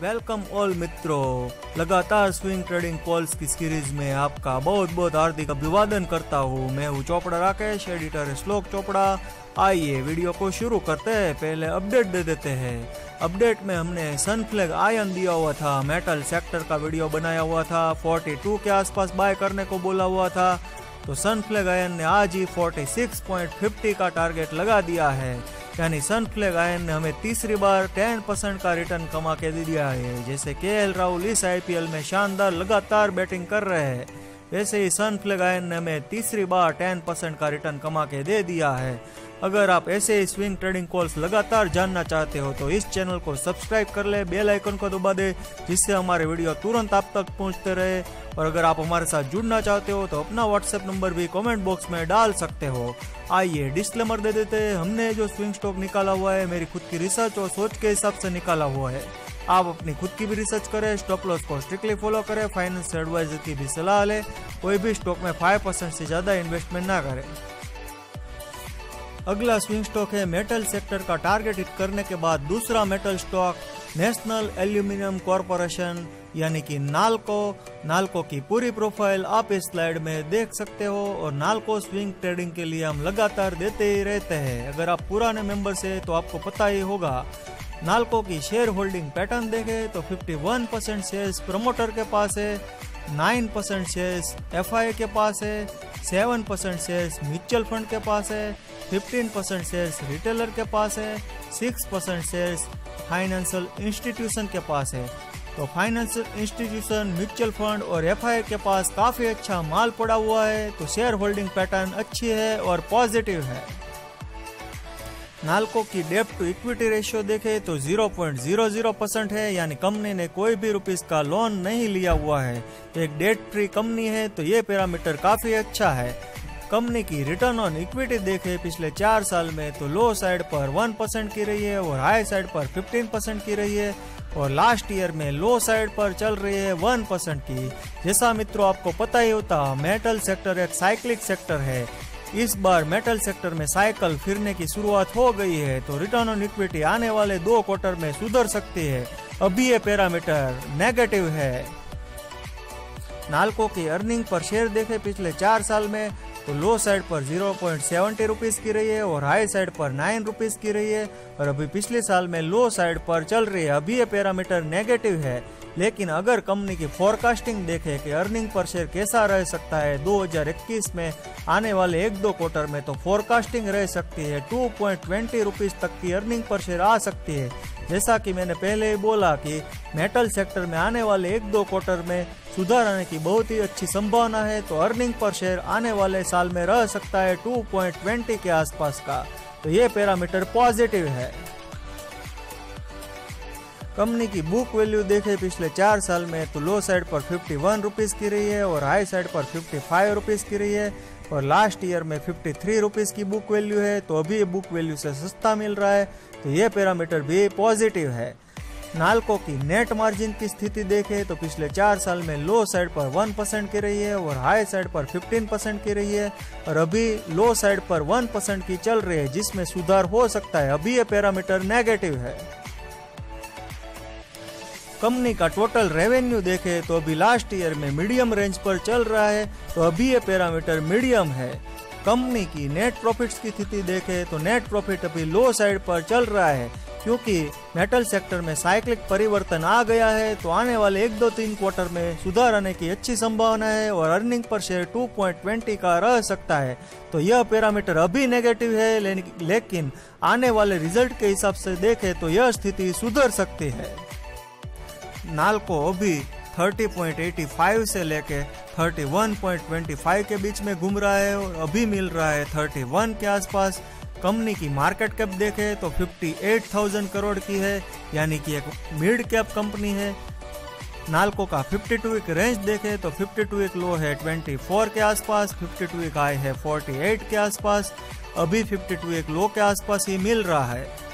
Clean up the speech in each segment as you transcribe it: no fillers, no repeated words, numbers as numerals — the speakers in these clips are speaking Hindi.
वेलकम ऑल मित्रों, लगातार स्विंग ट्रेडिंग कॉल्स की सीरीज में आपका बहुत बहुत हार्दिक अभिवादन करता हूँ। मैं हूँ चोपड़ा राकेश, एडिटर है श्लोक चोपड़ा। आइए वीडियो को शुरू करते हैं। पहले अपडेट दे देते हैं। अपडेट में हमने सनफ्लैग आयन दिया हुआ था, मेटल सेक्टर का वीडियो बनाया हुआ था, 42 के आसपास बाय करने को बोला हुआ था। तो सनफ्लैग आयन ने आज ही 46.50 का टारगेट लगा दिया है, यानी सनफ्लैग आयन ने हमें तीसरी बार 10% का रिटर्न कमा के दे दिया है। जैसे केएल राहुल इस आईपीएल में शानदार लगातार बैटिंग कर रहे हैं, वैसे ही सनफ्लैग आयन ने हमें तीसरी बार 10% का रिटर्न कमा के दे दिया है। अगर आप ऐसे ही स्विंग ट्रेडिंग कॉल्स लगातार जानना चाहते हो तो इस चैनल को सब्सक्राइब कर ले, बेल आइकन को दबा दे, जिससे हमारे वीडियो तुरंत आप तक पहुंचते रहे। और अगर आप हमारे साथ जुड़ना चाहते हो तो अपना व्हाट्सएप नंबर भी कमेंट बॉक्स में डाल सकते हो। आइए डिस्क्लेमर दे देते हैं। हमने जो स्विंग स्टॉक निकाला हुआ है मेरी खुद की रिसर्च और सोच के हिसाब से निकाला हुआ है। आप अपनी खुद की भी रिसर्च करें, स्टॉप लॉस को स्ट्रिक्टली फॉलो करें, फाइनेंशियल एडवाइजर की भी सलाह लें। कोई भी स्टॉक में 5% से ज्यादा इन्वेस्टमेंट ना करें। अगला स्विंग स्टॉक है मेटल सेक्टर का टारगेट हिट करने के बाद दूसरा metal stock national aluminium corporation यानी कि नाल्को की पूरी प्रोफाइल आप इस स्लाइड में देख सकते हो। और नाल्को स्विंग ट्रेडिंग के लिए हम लगातार देते ही रहते हैं। अगर आप पुराने मेंबर्स हैं तो आपको पता ही होगा। नाल्को की शेयर होल्डिंग पैटर्न देखें तो 51% शेयर्स प्रमोटर के पास है, 9% शेयर्स एफआई के पास है, 7% शेयर्स म्यूचुअल फंड के पास है, 15% शेयर्स रिटेलर के पास है, 6% शेयर्स फाइनेंशियल इंस्टीट्यूशन के पास है। तो फाइनेंशियल इंस्टीट्यूशन, म्यूचुअल फंड और एफआई के पास काफी अच्छा माल पड़ा हुआ है, तो शेयर होल्डिंग पैटर्न अच्छी है और पॉजिटिव है। नाल्को की डेब्ट टू इक्विटी रेशियो देखें तो 0.00% है, यानी कंपनी ने कोई भी रुपीस का लोन नहीं लिया हुआ है। एक डेट फ्री कंपनी है, तो ये पैरामीटर काफी अच्छा है। कंपनी की रिटर्न ऑन इक्विटी देखें पिछले 4 साल में तो लो साइड पर 1% की रही है और हाई साइड पर 15% की रही है, और लास्ट ईयर में लो साइड पर चल रही है 1% की। जैसा मित्रों आपको पता ही होता, मेटल सेक्टर एक साइक्लिक सेक्टर है। इस बार मेटल सेक्टर में साइकिल फिरने की शुरुआत हो गई है, तो रिटर्न ऑन इक्विटी आने वाले 2 क्वार्टर में सुधर सकती है। अभी ये पैरामीटर नेगेटिव है। नाल्को की अर्निंग पर शेयर देखें पिछले 4 साल में तो लो साइड पर 0.70 रुपीस की रही है और हाई साइड पर 9 रुपीस की रही है, और अभी पिछले साल में लो साइड पर चल रही है। अभी ये पैरामीटर नेगेटिव है। लेकिन अगर कंपनी की फोरकास्टिंग देखें कि अर्निंग पर शेयर कैसा रह सकता है 2021 में आने वाले 1-2 क्वार्टर में, तो फोरकास्टिंग रह सकती है 2.20 रुपीस तक की अर्निंग पर शेयर आ सकती है। जैसा कि मैंने पहले ही बोला कि मेटल सेक्टर में आने वाले 1-2 क्वार्टर में सुधार आने की बहुत ही अच्छी संभावना है, तो अर्निंग पर शेयर आने वाले साल में रह सकता है 2.20 के आसपास का। तो ये पैरामीटर पॉजिटिव है। कंपनी की बुक वैल्यू देखें पिछले 4 साल में तो लो साइड पर 51 रुपीस की रही है और हाई साइड पर 55 रुपीस की रही है, और लास्ट ईयर में 53 रुपीस की बुक वैल्यू है, तो अभी ये बुक वैल्यू से सस्ता मिल रहा है, तो ये पैरामीटर भी पॉजिटिव है। नाल्को की नेट मार्जिन की स्थिति देखें तो पिछले 4 साल में लो साइड पर 1% की रही है और हाई साइड पर 15% की रही है, और अभी लो साइड पर 1% की चल रही है, जिसमें सुधार हो सकता है। अभी ये पैरामीटर नेगेटिव है। कंपनी का टोटल रेवेन्यू देखें तो अभी लास्ट ईयर में मीडियम रेंज पर चल रहा है, तो अभी ये पैरामीटर मीडियम है। कंपनी की नेट प्रॉफिट्स की स्थिति देखें तो नेट प्रॉफिट अभी लो साइड पर चल रहा है, क्योंकि मेटल सेक्टर में साइक्लिक परिवर्तन आ गया है, तो आने वाले 1-2-3 क्वार्टर में सुधार आने की अच्छी संभावना है और अर्निंग पर शेयर 2.20 का रह सकता है। तो यह पैरामीटर अभी नेगेटिव है, लेकिन आने वाले रिजल्ट के हिसाब से देखें तो यह स्थिति सुधर सकती है। नाल्को अभी 30.85 से लेके 31.25 के बीच में घूम रहा है और अभी मिल रहा है 31 के आसपास। कंपनी की मार्केट कैप देखें तो 58,000 करोड़ की है, यानी कि एक मिड कैप कंपनी है। नाल्को का 52 वीक रेंज देखें तो 52 वीक लो है 24 के आसपास, 52 वीक हाई है 48 के आसपास। अभी 52 वीक लो के आसपास ही मिल रहा है।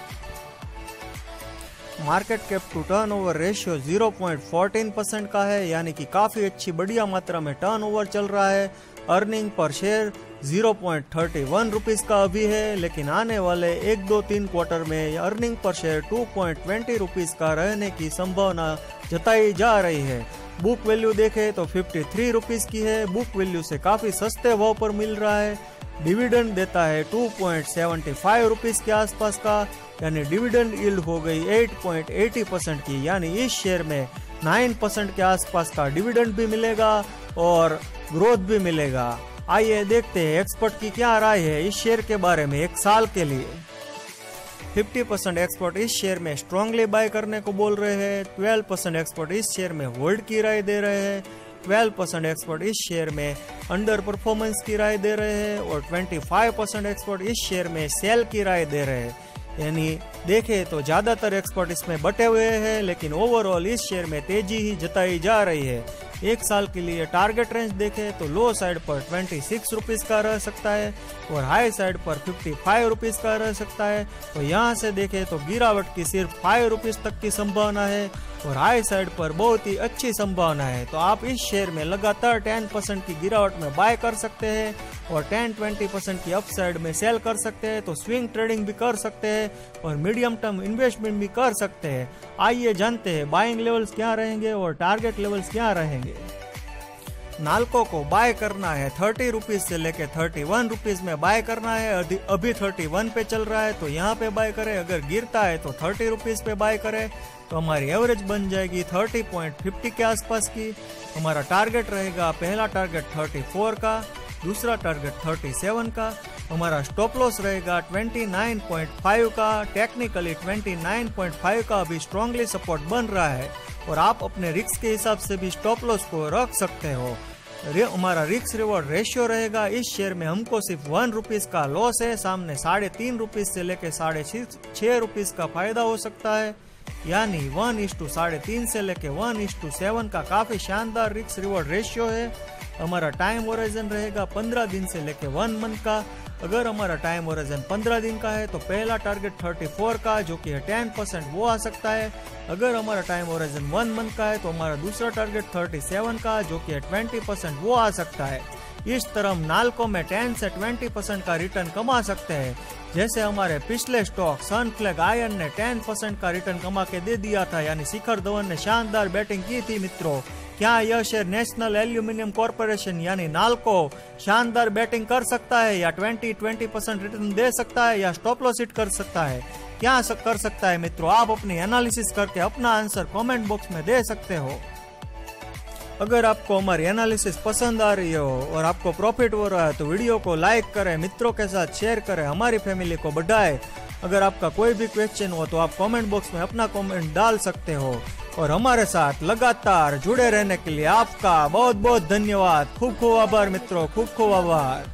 Market cap to turnover ratio 0.14% का है, यानी कि काफी अच्छी बढ़िया मात्रा में टर्नओवर चल रहा है। अर्निंग पर शेयर 0.31 रुपीज का अभी है, लेकिन आने वाले 1-2-3 क्वार्टर में अर्निंग पर शेयर 2.20 रुपीज का रहने की संभावना जताई जा रही है। बुक वैल्यू देखें तो 53 रुपीज की है, बुक वैल्यू से काफी सस्ते भाव पर मिल रहा है। डिविडेंड देता है 2.75 रुपीज के आसपास का, यानी डिविडेंड यील्ड हो गई 8.80% की, यानी इस शेयर में 9% के आसपास का डिविडेंड भी मिलेगा और ग्रोथ भी मिलेगा। आइए देखते हैं एक्सपर्ट की क्या राय है इस शेयर के बारे में 1 साल के लिए। 50% एक्सपर्ट इस शेयर में स्ट्रांगली बाय करने को बोल रहे हैं, 12% एक्सपर्ट इस शेयर में होल्ड की राय दे रहे हैं, 12% एक्सपर्ट इस शेयर में अंडर परफॉर्मेंस की राय दे रहे हैं और 25% एक्सपर्ट इस शेयर में सेल की राय दे रहे हैं। यानी देखें तो ज्यादातर एक्सपर्ट इसमें बटे हुए हैं, लेकिन ओवरऑल इस शेयर में तेजी ही जताई जा रही है। 1 साल के लिए टारगेट रेंज देखें तो लो साइड पर 26 रुपीज का रह सकता है और हाई साइड पर 55 रुपीज का रह सकता है। तो यहाँ से देखें तो गिरावट की सिर्फ 5 रुपीज तक की संभावना है और हाई साइड पर बहुत ही अच्छी संभावना है। तो आप इस शेयर में लगातार 10% की गिरावट में बाय कर सकते हैं और 10-20% की अपसाइड में सेल कर सकते हैं। तो स्विंग ट्रेडिंग भी कर सकते हैं और मीडियम टर्म इन्वेस्टमेंट भी कर सकते हैं। आइए जानते हैं बाइंग लेवल्स क्या रहेंगे और टारगेट लेवल्स क्या रहेंगे। नाल्को को बाय करना है 30 रुपीज से लेके 31 रुपीज में बाय करना है। अभी 31 पे चल रहा है तो यहाँ पे बाय करें, अगर गिरता है तो 30 रुपीज पे बाय करें तो हमारी एवरेज बन जाएगी 30.50 के आसपास की। हमारा टारगेट रहेगा, पहला टारगेट 34 का, दूसरा टारगेट 37 का, हमारा स्टॉप लॉस रहेगा 29.5 का, टेक्निकली 29.5 का अभी स्ट्रांगली सपोर्ट बन रहा है और आप अपने रिस्क के हिसाब से भी स्टॉप लॉस को रख सकते हो। हमारा रिस्क रिवॉर्ड रेशियो रहेगा, इस शेयर में हमको सिर्फ 1 रुपीज का लॉस है, सामने 3.5 रुपीज से लेके 6.5 रुपीज का फायदा हो सकता है, यानी 1:3.5 से लेके 1:7 का काफी शानदार रिस्क रिवॉर्ड रेशियो है। हमारा टाइम होराइजन रहेगा 15 दिन से लेके 1 मंथ का। अगर हमारा टाइम होराइजन 15 दिन का है तो पहला टारगेट 34 का जो कि है 10% वो आ सकता है। अगर हमारा टाइम होराइजन 1 मंथ का है तो हमारा दूसरा टारगेट 37 का जो कि है 20% वो आ सकता है। इस तरह हम नाल्को में 10 से 20% का रिटर्न कमा सकते हैं। जैसे हमारे पिछले स्टॉक सनफ्लैग आयरन ने 10% का रिटर्न कमा के दे दिया था, यानी शिखर धवन ने शानदार बैटिंग की थी। मित्रों, क्या यह शेयर नेशनल एल्यूमिनियम कॉर्पोरेशन यानी नाल्को शानदार बैटिंग कर सकता है या 20% रिटर्न दे सकता है या स्टॉप लॉस हिट कर सकता है? क्या कर सकता है मित्रों? आप अपनी एनालिसिस करके अपना आंसर कमेंट बॉक्स में दे सकते हो। अगर आपको हमारी एनालिसिस पसंद आ रही हो और आपको प्रॉफिट हो रहा है तो वीडियो को लाइक करें, मित्रों के साथ शेयर करें, हमारी फैमिली को बढ़ाएं। अगर आपका कोई भी क्वेश्चन हो तो आप कमेंट बॉक्स में अपना कमेंट डाल सकते हो और हमारे साथ लगातार जुड़े रहने के लिए आपका बहुत बहुत धन्यवाद। खूब खूब आभार मित्रों, खूब खूब आभार।